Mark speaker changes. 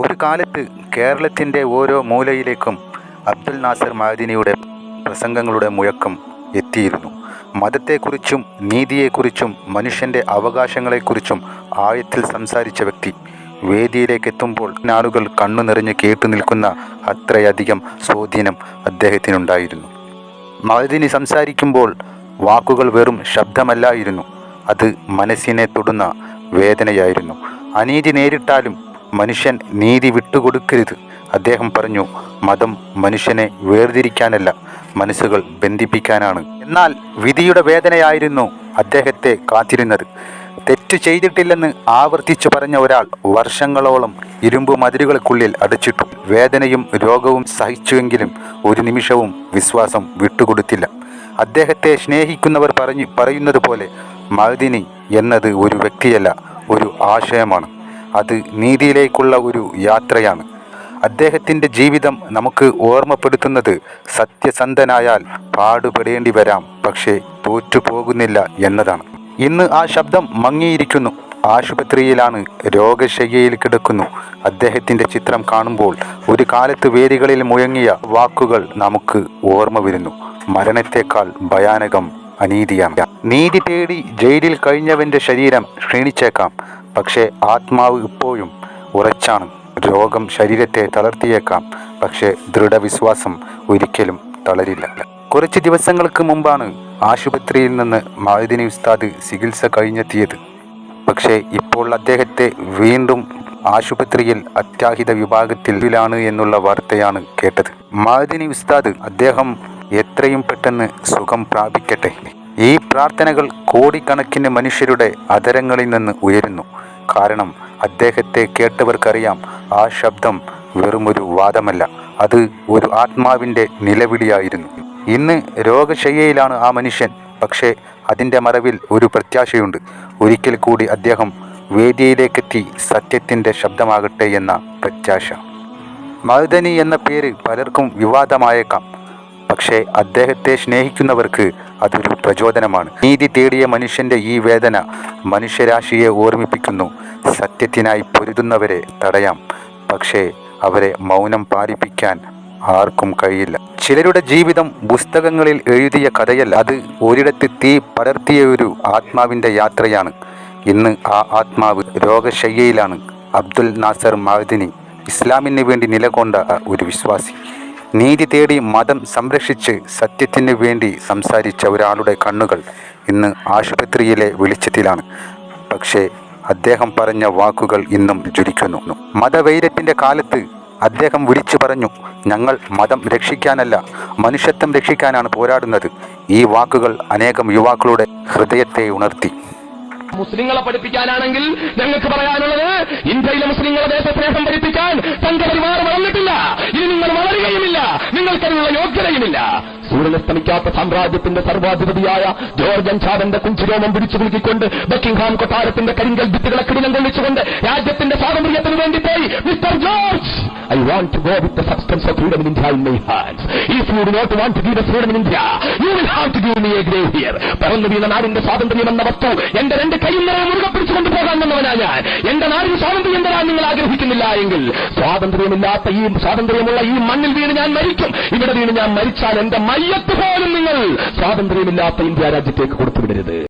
Speaker 1: ഒരു കാലത്ത് കേരളത്തിൻ്റെ ഓരോ മൂലയിലേക്കും അബ്ദുൽ നാസർ മഅ്ദനിയുടെ പ്രസംഗങ്ങളുടെ മുഴക്കം എത്തിയിരുന്നു. മതത്തെക്കുറിച്ചും നീതിയെക്കുറിച്ചും മനുഷ്യൻ്റെ അവകാശങ്ങളെക്കുറിച്ചും ആഴത്തിൽ സംസാരിച്ച വ്യക്തി വേദിയിലേക്കെത്തുമ്പോൾ ആളുകൾ കണ്ണു നിറഞ്ഞ് കേട്ടു നിൽക്കുന്ന അത്രയധികം സ്വാധീനം അദ്ദേഹത്തിനുണ്ടായിരുന്നു. മഅ്ദനി സംസാരിക്കുമ്പോൾ വാക്കുകൾ വെറും ശബ്ദമല്ലായിരുന്നു, അത് മനസ്സിനെ തൊടുന്ന വേദനയായിരുന്നു. അനീതി നേരിട്ടാലും മനുഷ്യൻ നീതി വിട്ടുകൊടുക്കരുത്. അദ്ദേഹം പറഞ്ഞു, മതം മനുഷ്യനെ വേർതിരിക്കാനല്ല, മനസ്സുകൾ ബന്ധിപ്പിക്കാനാണ്. എന്നാൽ വിധിയുടെ വേദനയായിരുന്നു അദ്ദേഹത്തെ കാത്തിരുന്നത്. തെറ്റു ചെയ്തിട്ടില്ലെന്ന് ആവർത്തിച്ചു പറഞ്ഞ ഒരാൾ വർഷങ്ങളോളം ഇരുമ്പ് മതിലുകൾക്കുള്ളിൽ അടച്ചിട്ടു. വേദനയും രോഗവും സഹിച്ചുവെങ്കിലും ഒരു നിമിഷവും വിശ്വാസം വിട്ടുകൊടുത്തില്ല. അദ്ദേഹത്തെ സ്നേഹിക്കുന്നവർ പറയുന്നത് പോലെ മഅ്ദനി എന്നത് ഒരു വ്യക്തിയല്ല, ഒരു ആശയമാണ്. അത് നീതിയിലേക്കുള്ള ഒരു യാത്രയാണ്. അദ്ദേഹത്തിൻ്റെ ജീവിതം നമുക്ക് ഓർമ്മപ്പെടുത്തുന്നത് സത്യസന്ധനായാൽ പാടുപെടേണ്ടി വരാം, പക്ഷേ തോറ്റുപോകുന്നില്ല എന്നതാണ്. ഇന്ന് ആ ശബ്ദം മങ്ങിയിരിക്കുന്നു. ആശുപത്രിയിലാണ്, രോഗശയ്യയിൽ കിടക്കുന്നു. അദ്ദേഹത്തിൻ്റെ ചിത്രം കാണുമ്പോൾ ഒരു കാലത്ത് വേദികളിൽ മുഴങ്ങിയ വാക്കുകൾ നമുക്ക് ഓർമ്മ വരുന്നു. മരണത്തേക്കാൾ ഭയാനകം അനീതിയാണ്. നീതി തേടി ജയിലിൽ കഴിഞ്ഞവൻ്റെ ശരീരം ക്ഷീണിച്ചേക്കാം, പക്ഷേ ആത്മാവ് ഇപ്പോഴും ഉറച്ചാണ്. രോഗം ശരീരത്തെ തളർത്തിയേക്കാം, പക്ഷേ ദൃഢവിശ്വാസം ഒരിക്കലും തളരില്ല. കുറച്ച് ദിവസങ്ങൾക്ക് മുമ്പാണ് ആശുപത്രിയിൽ നിന്ന് മഅ്ദനി ഉസ്താദ് ചികിത്സ കഴിഞ്ഞെത്തിയത്. പക്ഷേ ഇപ്പോൾ അദ്ദേഹത്തെ വീണ്ടും ആശുപത്രിയിൽ അത്യാഹിത വിഭാഗത്തിലാണ് എന്നുള്ള വാർത്തയാണ് കേട്ടത്. മഅ്ദനി ഉസ്താദ്, അദ്ദേഹം എത്രയും പെട്ടെന്ന് സുഖം പ്രാപിക്കട്ടെ. ഈ പ്രാർത്ഥനകൾ കോടിക്കണക്കിന് മനുഷ്യരുടെ അധരങ്ങളിൽ നിന്ന് ഉയരുന്നു. കാരണം അദ്ദേഹത്തെ കേട്ടവർക്കറിയാം, ആ ശബ്ദം വെറുമൊരു വാദമല്ല, അത് ഒരു ആത്മാവിൻ്റെ നിലവിളിയായിരുന്നു. ഇന്ന് രോഗശയ്യയിലാണ് ആ മനുഷ്യൻ, പക്ഷേ അതിൻ്റെ മറവിൽ ഒരു പ്രത്യാശയുണ്ട്. ഒരിക്കൽ കൂടി അദ്ദേഹം വേദിയിലേക്കെത്തി സത്യത്തിൻ്റെ ശബ്ദമാകട്ടെ എന്ന പ്രത്യാശ. മഅ്ദനി എന്ന പേര് പലർക്കും വിവാദമായേക്കാം, പക്ഷേ അദ്ദേഹത്തെ സ്നേഹിക്കുന്നവർക്ക് അതൊരു പ്രചോദനമാണ്. നീതി തേടിയ മനുഷ്യൻ്റെ ഈ വേദന മനുഷ്യരാശിയെ ഓർമ്മിപ്പിക്കുന്നു. സത്യത്തിനായി പൊരുതുന്നവരെ തടയാം, പക്ഷേ അവരെ മൗനം പാലിപ്പിക്കാൻ ആർക്കും കഴിയില്ല. ചിലരുടെ ജീവിതം പുസ്തകങ്ങളിൽ എഴുതിയ കഥയല്ല, അത് ഒരിടത്ത് തീ പടർത്തിയ ഒരു ആത്മാവിൻ്റെ യാത്രയാണ്. ഇന്ന് ആ ആത്മാവ് രോഗശയ്യയിലാണ്. അബ്ദുൽ നാസർ മഅ്ദനി ഇസ്ലാമിന് വേണ്ടി നിലകൊണ്ട ഒരു വിശ്വാസി. നീതി തേടി മതം സംരക്ഷിച്ച് സത്യത്തിന് വേണ്ടി സംസാരിച്ച ഒരാളുടെ കണ്ണുകൾ ഇന്ന് ആശുപത്രിയിലെ വെളിച്ചത്തിലാണ്. പക്ഷേ അദ്ദേഹം പറഞ്ഞ വാക്കുകൾ ഇന്നും ജ്വലിക്കുന്നു. മതവൈരത്തിൻ്റെ കാലത്ത് അദ്ദേഹം വിളിച്ചു പറഞ്ഞു, ഞങ്ങൾ മതം രക്ഷിക്കാനല്ല, മനുഷ്യത്വം രക്ഷിക്കാനാണ് പോരാടുന്നത്. ഈ വാക്കുകൾ അനേകം യുവാക്കളുടെ ഹൃദയത്തെ ഉണർത്തി.
Speaker 2: മുസ്ലിങ്ങളെ പഠിപ്പിക്കാനാണെങ്കിൽ ഞങ്ങൾക്ക് പറയാനുള്ളത്, ഇന്ത്യയിലെ മുസ്ലിങ്ങളെ ദേശസ്നേഹം പഠിപ്പിക്കാൻ സംഘപരിവാർ വളർന്നിട്ടില്ല. ഇനി നിങ്ങൾ വളരുകയുമില്ല, നിങ്ങൾക്കതിനുള്ള യോഗ്യതയുമില്ല. സൂര്യനസ്തമിക്കാത്ത സാമ്രാജ്യത്തിന്റെ സർവാധിപതിയായ ജോർജ് ചാവന്റെ കുഞ്ചിരോമം പിടിച്ചു കുലുക്കിക്കൊണ്ട് ബക്കിംഗ്ഹാം കൊട്ടാരത്തിന്റെ കരിങ്കൽ ഭിത്തികളെ കിടിലം കൊള്ളിച്ചുകൊണ്ട് രാജ്യത്തിന്റെ സ്വാതന്ത്ര്യത്തിന് വേണ്ടി പോയി, mister George, I want to go with the substance of freedom in India in my hands. If you do not want to give us freedom in India, you will have to give me a grave here. പറന്നു വീണ നാടിന്റെ സ്വാതന്ത്ര്യം എന്ന വസ്തു എന്റെ രണ്ട് കൈയും നിറയെ മുറുകെ പിടിച്ചുകൊണ്ട് പോകാൻ വന്നവനാ ഞാൻ. എന്റെ നാടിന് സ്വാതന്ത്ര്യം തരാൻ നിങ്ങൾ ആഗ്രഹിക്കുന്നില്ല എങ്കിൽ സ്വാതന്ത്ര്യമുള്ള ഈ മണ്ണിൽ വീണ് ഞാൻ മരിക്കും. ഇവിടെ വീണ് ഞാൻ മരിച്ചാൽ എന്റെ മയ്യത്ത് പോലും നിങ്ങൾ സ്വാതന്ത്ര്യമില്ലാത്ത ഇന്ത്യ രാജ്യത്തേക്ക് കൊടുത്തുവിടരുത്.